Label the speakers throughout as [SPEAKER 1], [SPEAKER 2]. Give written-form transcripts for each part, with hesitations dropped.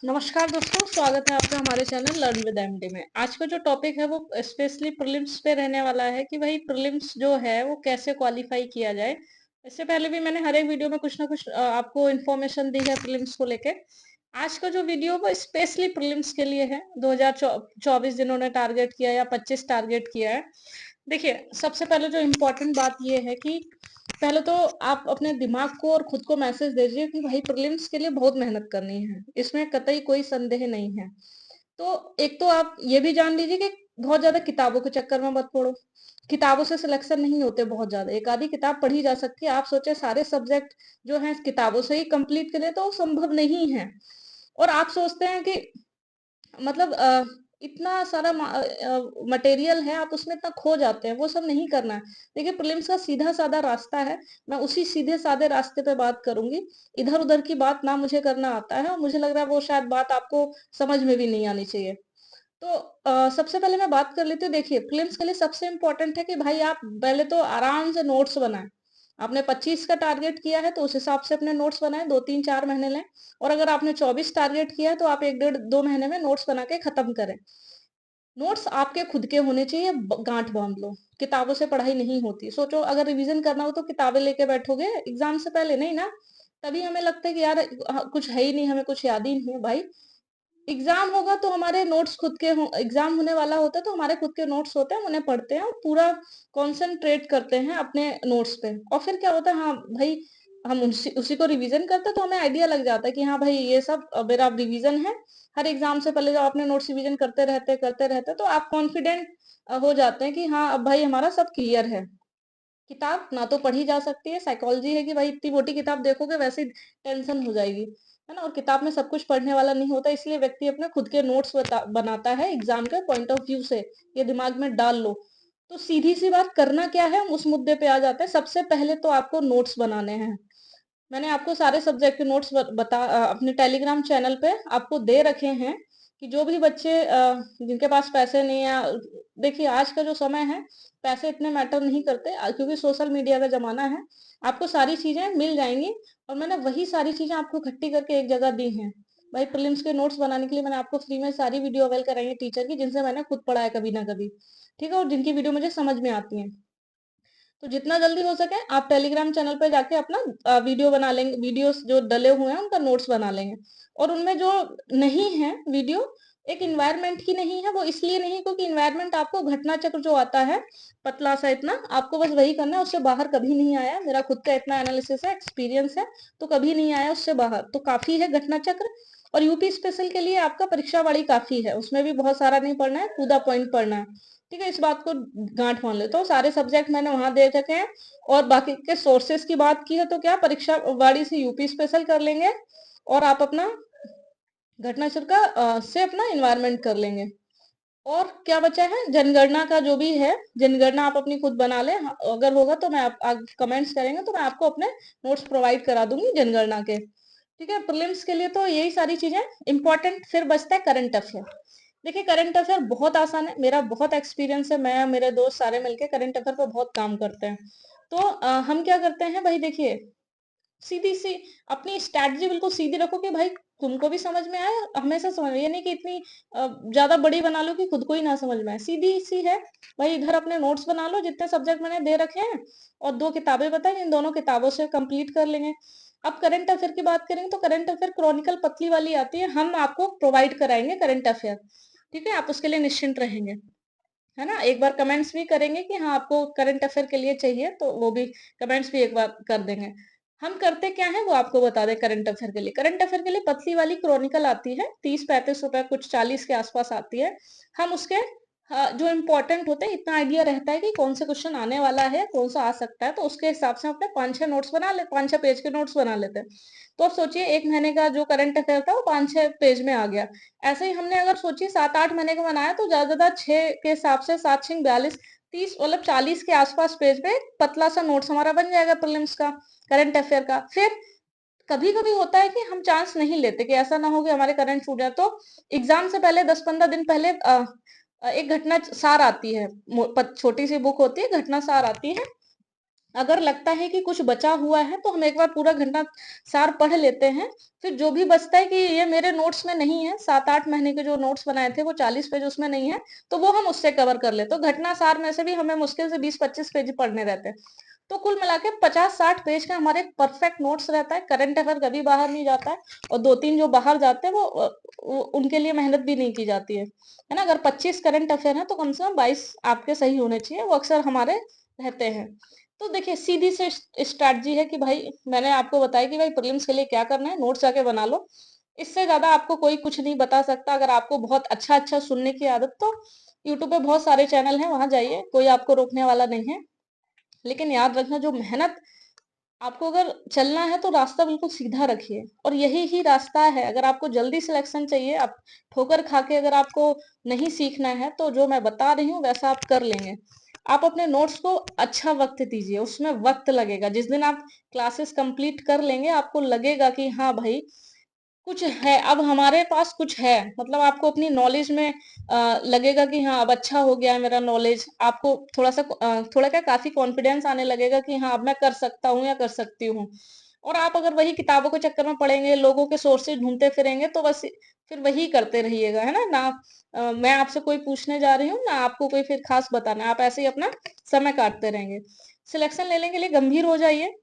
[SPEAKER 1] नमस्कार दोस्तों, स्वागत है आपका हमारे चैनल लर्न विद एमडी में। आज का जो टॉपिक है वो स्पेशली प्रीलिम्स पे रहने वाला है कि भाई प्रीलिम्स जो है वो कैसे क्वालिफाई किया जाए। इससे पहले भी मैंने हर एक वीडियो में कुछ ना कुछ आपको इन्फॉर्मेशन दी है प्रीलिम्स को लेके। आज का जो वीडियो वो स्पेशली प्रीलिम्स के लिए है। 2024 जिन्होंने टारगेट किया या 25 टारगेट किया है। देखिए, सबसे पहले जो इम्पोर्टेंट बात ये है कि पहले तो आप अपने दिमाग को और खुद को मैसेज दीजिए कि भाई प्रीलिम्स के लिए बहुत मेहनत करनी है, इसमें कतई कोई संदेह नहीं है। तो एक तो आप ये भी जान लीजिए कि बहुत ज्यादा किताबों के चक्कर में मत पड़ो। किताबों से सिलेक्शन नहीं होते बहुत ज्यादा, एक आधी किताब पढ़ी जा सकती है। आप सोचे सारे सब्जेक्ट जो हैं किताबों से ही कंप्लीट करें तो वो संभव नहीं है। और आप सोचते हैं कि मतलब इतना सारा मटेरियल है, आप उसमें इतना खो जाते हैं, वो सब नहीं करना है। देखिए, प्रीलिम्स का सीधा साधा रास्ता है। मैं उसी सीधे साधे रास्ते पे बात करूंगी। इधर उधर की बात ना मुझे करना आता है, और मुझे लग रहा है वो शायद बात आपको समझ में भी नहीं आनी चाहिए। तो सबसे पहले मैं बात कर लेती हूँ। देखिए, प्रीलिम्स के लिए सबसे इम्पोर्टेंट है कि भाई आप पहले तो आराम से नोट्स बनाएं। आपने 25 का टारगेट किया है तो उस हिसाब से अपने नोट्स बनाएं, 2 3 4 महीने लें। और अगर आपने 24 टारगेट किया है तो आप 1 1.5 2 महीने में नोट्स बना के खत्म करें। नोट्स आपके खुद के होने चाहिए, गांठ बांध लो। किताबों से पढ़ाई नहीं होती। सोचो, अगर रिवीजन करना हो तो किताबें लेके बैठोगे एग्जाम से पहले? नहीं ना। तभी हमें लगता है कि यार कुछ है ही नहीं, हमें कुछ याद ही नहीं है। भाई, एग्जाम होगा तो हमारे नोट्स खुद के हो, एग्जाम होने वाला होता है तो हमारे खुद के नोट्स होते हैं, उन्हें पढ़ते हैं और पूरा कंसंट्रेट करते हैं अपने नोट्स पे। और फिर क्या होता है, हाँ भाई, हम उसी उसी को रिवीजन करते हैं तो हमें आइडिया लग जाता है कि हाँ भाई ये सब मेरा रिवीजन है। हर एग्जाम से पहले जब अपने नोट्स रिवीजन करते रहते तो आप कॉन्फिडेंट हो जाते हैं कि हाँ अब भाई हमारा सब क्लियर है। किताब ना तो पढ़ी जा सकती है, साइकोलॉजी है कि भाई इतनी मोटी किताब देखोगे वैसे ही टेंशन हो जाएगी, है ना। और किताब में सब कुछ पढ़ने वाला नहीं होता, इसलिए व्यक्ति अपने खुद के नोट्स बनाता है एग्जाम के पॉइंट ऑफ व्यू से। ये दिमाग में डाल लो। तो सीधी सी बात, करना क्या है, हम उस मुद्दे पे आ जाते हैं। सबसे पहले तो आपको नोट्स बनाने हैं। मैंने आपको सारे सब्जेक्ट के नोट्स अपने टेलीग्राम चैनल पे आपको दे रखे हैं कि जो भी बच्चे जिनके पास पैसे नहीं है। देखिए, आज का जो समय है, पैसे इतने मैटर नहीं करते, क्योंकि सोशल मीडिया का जमाना है। आपको सारी चीजें मिल जाएंगी। और मैंने वही सारी चीजें आपको इकट्ठी करके एक जगह दी हैं। भाई, प्रीलिम्स के नोट्स बनाने के लिए मैंने आपको फ्री में सारी वीडियो अवेल कराई है टीचर की, जिनसे मैंने खुद पढ़ा है कभी ना कभी। ठीक है, और जिनकी वीडियो मुझे समझ में आती है। तो जितना जल्दी हो सके आप टेलीग्राम चैनल पे जाके अपना वीडियो बना लेंगे, वीडियोस जो डले हुए हैं उनका नोट्स बना लेंगे। और उनमें जो नहीं है वीडियो, एक इन्वायरमेंट की नहीं है, वो इसलिए नहीं क्योंकि इन्वायरमेंट आपको घटना चक्र जो आता है पतला सा इतना, आपको बस वही करना है, उससे बाहर कभी नहीं आया। मेरा खुद का इतना एनालिसिस है, एक्सपीरियंस है, तो कभी नहीं आया उससे बाहर, तो काफी है घटना चक्र। और यूपी स्पेशल के लिए आपका परीक्षा वाली काफी है, उसमें भी बहुत सारा नहीं पढ़ना है, पूरा पॉइंट पढ़ना है। ठीक है, इस बात को गांठ मान लेता हूँ। सारे सब्जेक्ट मैंने वहां दे रखे हैं। और बाकी के सोर्सेस की बात की है तो क्या, परीक्षा वाड़ी से यूपी स्पेशल कर लेंगे, और आप अपना घटना चक्र का से अपना इन्वायरमेंट कर लेंगे। और क्या बचा है, जनगणना का जो भी है, जनगणना आप अपनी खुद बना लें। अगर होगा तो मैं आप कमेंट्स करेंगे तो मैं आपको अपने नोट्स प्रोवाइड करा दूंगी जनगणना के। ठीक है, प्रीलिम्स के लिए तो यही सारी चीजें इंपॉर्टेंट। फिर बचता है करंट अफेयर। देखिए, करंट अफेयर बहुत आसान है, मेरा बहुत एक्सपीरियंस है, मैं मेरे दोस्त सारे मिलके करंट अफेयर पर बहुत काम करते हैं। तो हम क्या करते हैं भाई, देखिए, सीधी सी अपनी स्ट्रैटेजी बिल्कुल सीधी रखो कि भाई तुमको भी समझ में आए, हमेशा समझ में, ये नहीं कि इतनी ज्यादा बड़ी बना लो कि खुद को ही ना समझ में आए। सीधी सी है भाई, इधर अपने नोट्स बना लो जितने सब्जेक्ट मैंने दे रखे हैं, और 2 किताबें बताई, इन दोनों किताबों से कंप्लीट कर लेंगे। अब करंट अफेयर की बात करेंगे तो करंट अफेयर क्रॉनिकल पतली वाली आती है, हम आपको प्रोवाइड कराएंगे करंट अफेयर। ठीक है, आप उसके लिए निश्चिंत रहेंगे, है ना। एक बार कमेंट्स भी करेंगे कि हाँ आपको करंट अफेयर के लिए चाहिए, तो वो भी कमेंट्स भी एक बार कर देंगे। हम करते क्या है वो आपको बता दें। करंट अफेयर के लिए, करंट अफेयर के लिए पतली वाली क्रॉनिकल आती है, 30 35 रुपए, कुछ 40 के आसपास आती है। हम उसके जो इम्पोर्टेंट होते हैं, इतना आइडिया रहता है कि कौन सा क्वेश्चन आने वाला है, कौन सा आ सकता है, तो उसके हिसाब से हम अपने 5 6 नोट्स बना ले, 5 6 पेज के नोट्स बना लेते हैं। तो अब सोचिए, 1 महीने का जो करंट अफेयर था वो 5 6 पेज में आ गया। ऐसे ही हमने अगर सोचिए 7 8 महीने का बनाया तो ज्यादा ज्यादा 6 के हिसाब से 7 6 42, 30 मतलब 40 के आसपास पेज पे एक पतला सा नोट्स हमारा बन जाएगा प्रीलिम्स का, करंट अफेयर का। फिर कभी कभी होता है कि हम चांस नहीं लेते, कि ऐसा ना हो कि हमारे करंट छूट जाए, तो एग्जाम से पहले 10 15 दिन पहले एक घटना सार आती है, छोटी सी बुक होती है, घटना सार आती है। अगर लगता है कि कुछ बचा हुआ है तो हम एक बार पूरा घंटा सार पढ़ लेते हैं। फिर जो भी बचता है कि ये मेरे नोट्स में नहीं है, 7-8 महीने के जो नोट्स बनाए थे वो 40 पेज उसमें नहीं है, तो वो हम उससे कवर कर लेते। तो घटना सार में से भी हमें मुश्किल से 20-25 पेज पढ़ने रहते हैं। तो कुल मिला के 50-60 पेज का हमारे परफेक्ट नोट्स रहता है। करंट अफेयर कभी बाहर नहीं जाता है, और 2-3 जो बाहर जाते हैं वो उनके लिए मेहनत भी नहीं की जाती है ना? अगर 25 करंट अफेयर है तो कम से कम 22 आपके सही होने चाहिए, वो अक्सर हमारे रहते हैं। तो देखिए सीधी से स्ट्रैटेजी है कि भाई मैंने आपको बताया कि भाई प्रीलिम्स के लिए क्या करना है, नोट्स जाके बना लो। इससे ज्यादा आपको कोई कुछ नहीं बता सकता। अगर आपको बहुत अच्छा अच्छा सुनने की आदत, तो यूट्यूब पे बहुत सारे चैनल हैं, वहां जाइए, कोई आपको रोकने वाला नहीं है। लेकिन याद रखना, जो मेहनत आपको अगर चलना है तो रास्ता बिल्कुल सीधा रखिए, और यही ही रास्ता है। अगर आपको जल्दी सिलेक्शन चाहिए, आप ठोकर खा के अगर आपको नहीं सीखना है, तो जो मैं बता रही हूँ वैसा आप कर लेंगे। आप अपने नोट्स को अच्छा वक्त दीजिए, उसमें वक्त लगेगा। जिस दिन आप क्लासेस कंप्लीट कर लेंगे, आपको लगेगा कि हाँ भाई कुछ है, अब हमारे पास कुछ है। मतलब आपको अपनी नॉलेज में लगेगा कि हाँ अब अच्छा हो गया है मेरा नॉलेज। आपको थोड़ा सा थोड़ा क्या काफी कॉन्फिडेंस आने लगेगा कि हाँ अब मैं कर सकता हूँ या कर सकती हूँ। और आप अगर वही किताबों के चक्कर में पड़ेंगे, लोगों के सोर्सेज ढूंढते फिरेंगे, तो बस फिर वही करते रहिएगा, है ना? ना मैं आपसे कोई पूछने जा रही हूँ, ना आपको कोई फिर खास बताना है, आप ऐसे ही अपना समय काटते रहेंगे। सिलेक्शन लेने के लिए गंभीर हो जाइए,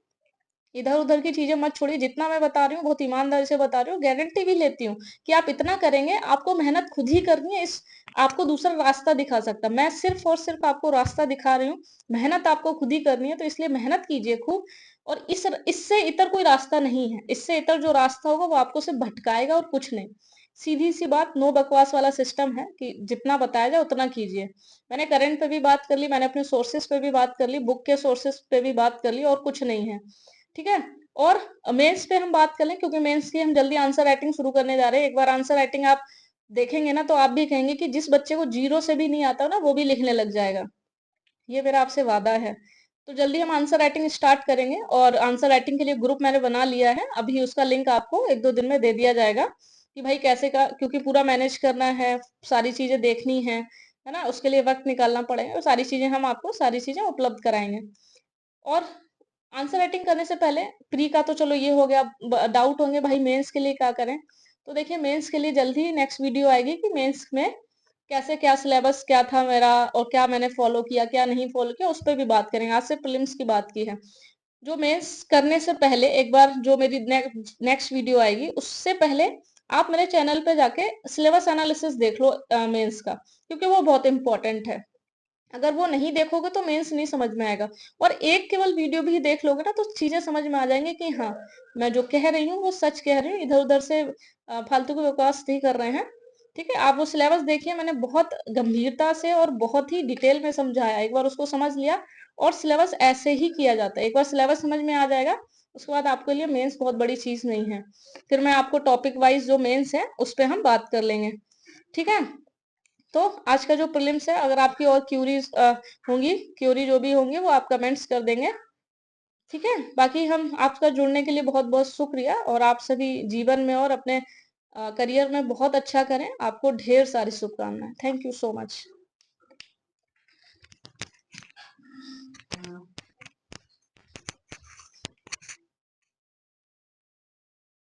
[SPEAKER 1] इधर उधर की चीजें मत छोड़िए। जितना मैं बता रही हूँ बहुत ईमानदारी से बता रही हूँ, गारंटी भी लेती हूँ कि आप इतना करेंगे। आपको मेहनत खुद ही करनी है, इस आपको दूसरा रास्ता दिखा सकता, मैं सिर्फ और सिर्फ आपको रास्ता दिखा रही हूँ। मेहनत आपको खुद ही करनी है, तो इसलिए मेहनत कीजिए खूब। और इससे इतर कोई रास्ता नहीं है। इससे इतर जो रास्ता होगा वो आपको सिर्फ भटकाएगा और कुछ नहीं। सीधी सी बात, नो बकवास वाला सिस्टम है कि जितना बताया जाए उतना कीजिए। मैंने करंट पे भी बात कर ली, मैंने अपने सोर्सेस पे भी बात कर ली, बुक के सोर्सेस पे भी बात कर ली, और कुछ नहीं है। ठीक है? और मेंस पे हम बात कर लें, क्योंकि मेंस की हम जल्दी आंसर राइटिंग शुरू करने जा रहे हैं। एक बार आंसर राइटिंग आप देखेंगे ना, तो आप भी कहेंगे कि जिस बच्चे को जीरो से भी नहीं आता ना, वो भी लिखने लग जाएगा। ये मेरा आपसे वादा है। तो जल्दी हम आंसर राइटिंग स्टार्ट करेंगे, और आंसर राइटिंग के लिए ग्रुप मैंने बना लिया है। अभी उसका लिंक आपको 1-2 दिन में दे दिया जाएगा कि भाई कैसे का, क्योंकि पूरा मैनेज करना है, सारी चीजें देखनी है ना? उसके लिए वक्त निकालना पड़ेगा, और सारी चीजें हम आपको सारी चीजें उपलब्ध कराएंगे। और आंसर राइटिंग करने से पहले प्री का तो चलो ये हो गया। डाउट होंगे भाई मेंस के लिए क्या करें? तो देखिए मेंस के लिए जल्दी नेक्स्ट वीडियो आएगी कि मेंस में कैसे, क्या सिलेबस क्या था मेरा, और क्या मैंने फॉलो किया क्या नहीं फॉलो किया, उस पर भी बात करेंगे। आज से प्रीलिम्स की बात की है। जो मेंस करने से पहले एक बार जो मेरी नेक्स्ट वीडियो आएगी, उससे पहले आप मेरे चैनल पे जाके सिलेबस एनालिसिस देख लो मेंस का, क्योंकि वो बहुत इंपॉर्टेंट है। अगर वो नहीं देखोगे तो मेंस नहीं समझ में आएगा। और एक केवल वीडियो भी देख लोगे ना, तो चीजें समझ में आ जाएंगी कि हाँ मैं जो कह रही हूँ वो सच कह रही हूँ, इधर उधर से फालतू की बकवास नहीं कर रहे हैं। ठीक है? आप वो सिलेबस देखिए, मैंने बहुत गंभीरता से और बहुत ही डिटेल में समझाया। एक बार उसको समझ लिया, और सिलेबस ऐसे ही किया जाता है। एक बार सिलेबस समझ में आ जाएगा, उसके बाद आपके लिए मेंस बहुत बड़ी चीज नहीं है। फिर मैं आपको टॉपिक वाइज जो मेंस है उस पर हम बात कर लेंगे। ठीक है? तो आज का जो प्रीलिम्स है, अगर आपकी और क्यूरीज होंगी, क्यूरी जो भी होंगी वो आप कमेंट्स कर देंगे। ठीक है? बाकी हम आपका जुड़ने के लिए बहुत बहुत शुक्रिया, और आप सभी जीवन में और अपने करियर में बहुत अच्छा करें। आपको ढेर सारी शुभकामनाएं। Thank you so much.